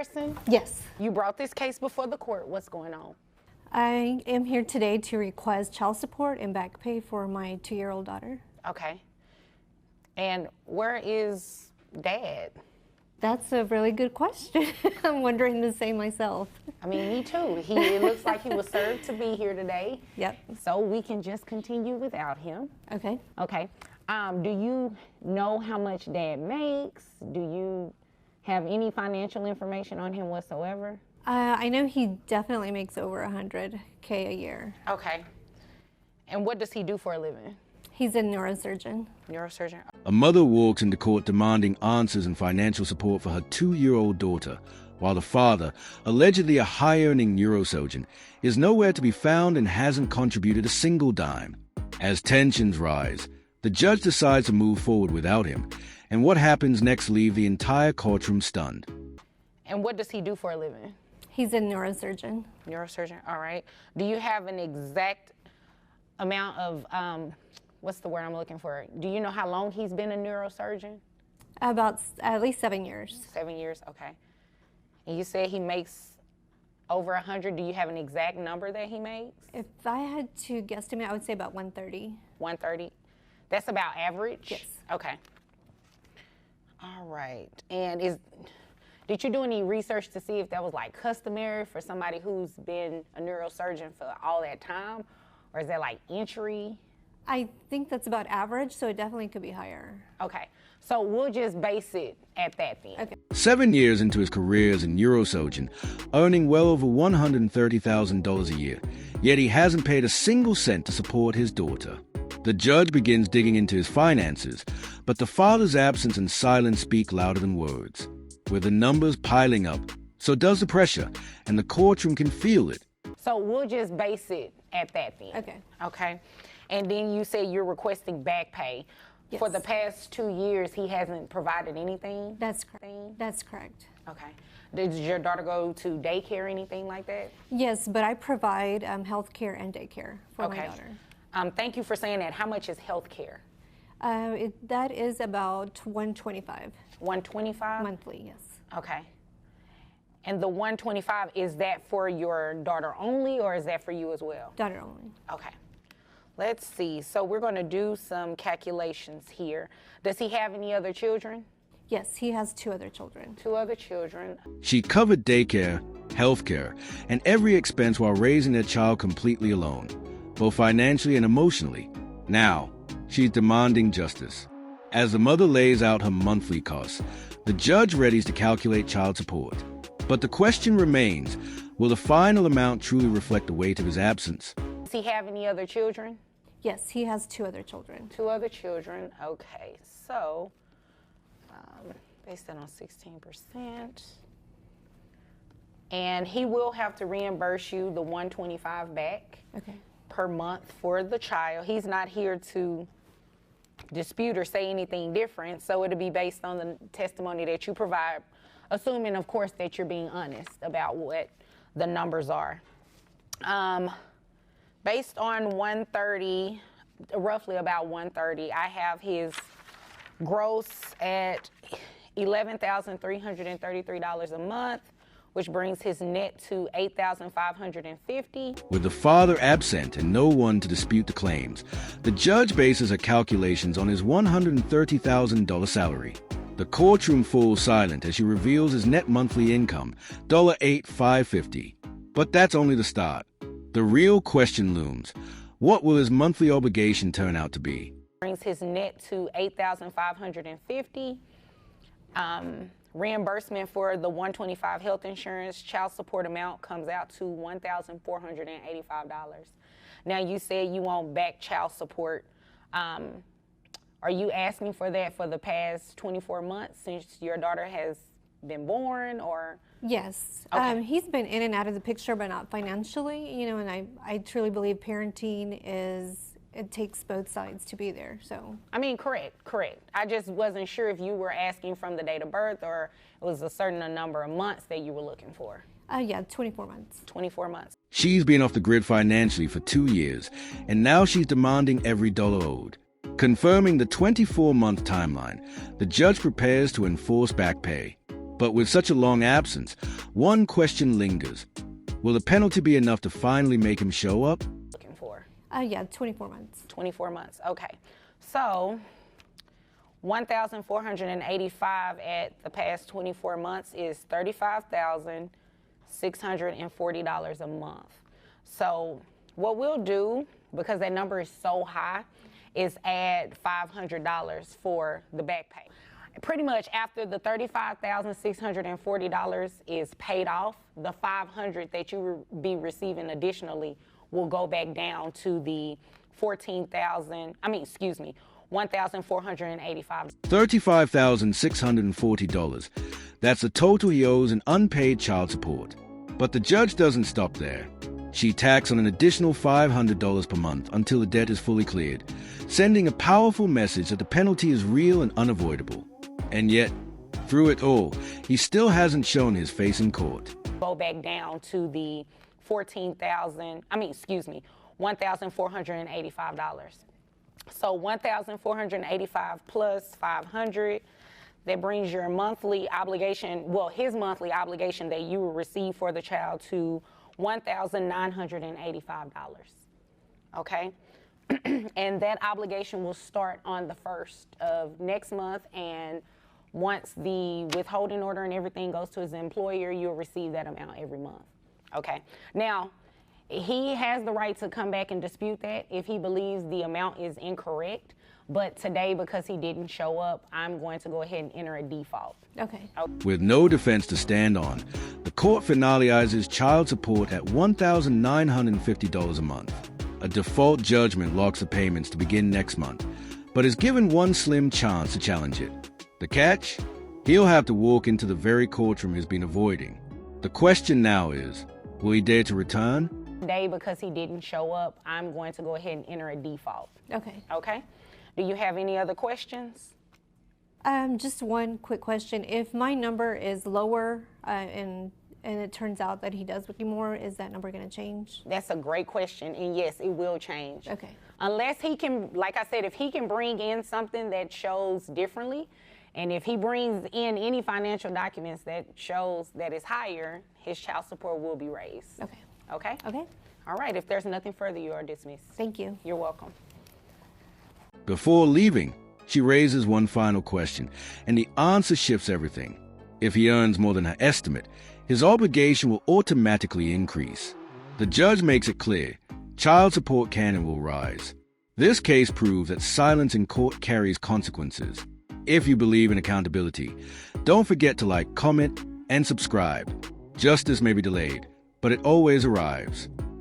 person? Yes. You brought this case before the court. What's going on? I am here today to request child support and back pay for my 2-year-old daughter. Okay. And where is Dad? That's a really good question. I'm wondering the same myself. I mean, me too. It looks like he was served to be here today. Yep. So we can just continue without him. Okay. Okay. Do you know how much Dad makes? Do you have any financial information on him whatsoever? I know he definitely makes over $100K a year. Okay. And what does he do for a living? He's a neurosurgeon. Neurosurgeon. A mother walks into court demanding answers and financial support for her 2-year-old daughter, while the father, allegedly a high-earning neurosurgeon, is nowhere to be found and hasn't contributed a single dime. As tensions rise, the judge decides to move forward without him, and what happens next leaves the entire courtroom stunned. And what does he do for a living? He's a neurosurgeon. Neurosurgeon, all right. Do you have an exact amount of, what's the word I'm looking for? Do you know how long he's been a neurosurgeon? About at least 7 years. 7 years, okay. And you said he makes over 100. Do you have an exact number that he makes? If I had to guesstimate, I would say about 130. 130. That's about average? Yes. Okay. All right. And did you do any research to see if that was like customary for somebody who's been a neurosurgeon for all that time? Or is that like entry? I think that's about average, so it definitely could be higher. Okay. So we'll just base it at that then. Okay. 7 years into his career as a neurosurgeon, earning well over $130,000 a year, yet he hasn't paid a single cent to support his daughter. The judge begins digging into his finances, but the father's absence and silence speak louder than words. With the numbers piling up, so does the pressure, and the courtroom can feel it. So we'll just base it at that then. Okay. Okay. And then you say you're requesting back pay. Yes. For the past 2 years, he hasn't provided anything? That's correct. That's correct. Okay. Did your daughter go to daycare or anything like that? Yes, but I provide health care and daycare for my daughter. Thank you for saying that. How much is health care? That is about $125. $125? Monthly, yes. Okay. And the $125, is that for your daughter only, or is that for you as well? Daughter only. Okay. Let's see. So we're going to do some calculations here. Does he have any other children? Yes, he has 2 other children. 2 other children. She covered daycare, healthcare, and every expense while raising their child completely alone, both financially and emotionally. Now, she's demanding justice. As the mother lays out her monthly costs, the judge readies to calculate child support. But the question remains, will the final amount truly reflect the weight of his absence? Does he have any other children? Yes, he has 2 other children. 2 other children. Okay, so based that on 16%. And he will have to reimburse you the $125 back per month for the child. He's not here to dispute or say anything different, so it'll be based on the testimony that you provide, assuming, of course, that you're being honest about what the numbers are. Based on 130, roughly about 130, I have his gross at $11,333 a month, which brings his net to $8,550. With the father absent and no one to dispute the claims, the judge bases her calculations on his $130,000 salary. The courtroom falls silent as she reveals his net monthly income, $8,550. But that's only the start. The real question looms. What will his monthly obligation turn out to be? Brings his net to $8,550. Reimbursement for the $125 health insurance, child support amount comes out to $1,485. Now, you said you want back child support. Are you asking for that for the past 24 months since your daughter has been born, or? Yes. Okay. He's been in and out of the picture, but not financially, and I truly believe parenting it takes both sides to be there, so. I mean, correct. I just wasn't sure if you were asking from the date of birth or it was a certain number of months that you were looking for. Yeah, 24 months. 24 months. She's been off the grid financially for 2 years, and now she's demanding every dollar owed. Confirming the 24-month timeline, the judge prepares to enforce back pay. But with such a long absence, one question lingers. Will the penalty be enough to finally make him show up? Looking for? Yeah, 24 months. 24 months, okay. So, 1,485 at the past 24 months is $35,640 a month. So, what we'll do, because that number is so high, is add $500 for the back pay. Pretty much after the $35,640 is paid off, the $500 that you will be receiving additionally will go back down to the $1,485. $35,640. That's the total he owes in unpaid child support. But the judge doesn't stop there. She tacks on an additional $500 per month until the debt is fully cleared, sending a powerful message that the penalty is real and unavoidable. And yet, through it all, he still hasn't shown his face in court. Go back down to the $1,485. So $1,485 plus $500, that brings your monthly obligation, well, his monthly obligation that you will receive for the child to $1,985. Okay? And that obligation will start on the 1st of next month, and once the withholding order and everything goes to his employer, you'll receive that amount every month. Okay? Now, he has the right to come back and dispute that if he believes the amount is incorrect. But today, because he didn't show up, I'm going to go ahead and enter a default. Okay. With no defense to stand on, the court finalizes child support at $1,950 a month. A default judgment locks the payments to begin next month, but is given one slim chance to challenge it. The catch? He'll have to walk into the very courtroom he's been avoiding. The question now is, will he dare to return? Today, because he didn't show up, I'm going to go ahead and enter a default. Okay. Okay? Do you have any other questions? Just one quick question. If my number is lower and it turns out that he does with you more, is that number going to change? That's a great question, and yes, it will change. Okay. Unless he can, like I said, if he can bring in something that shows differently, and if he brings in any financial documents that shows that it's higher, his child support will be raised. Okay. Okay? Okay. All right, if there's nothing further, you are dismissed. Thank you. You're welcome. Before leaving, she raises one final question, and the answer shifts everything. If he earns more than her estimate, his obligation will automatically increase. The judge makes it clear, child support can and will rise. This case proves that silence in court carries consequences. If you believe in accountability, don't forget to like, comment, and subscribe. Justice may be delayed, but it always arrives.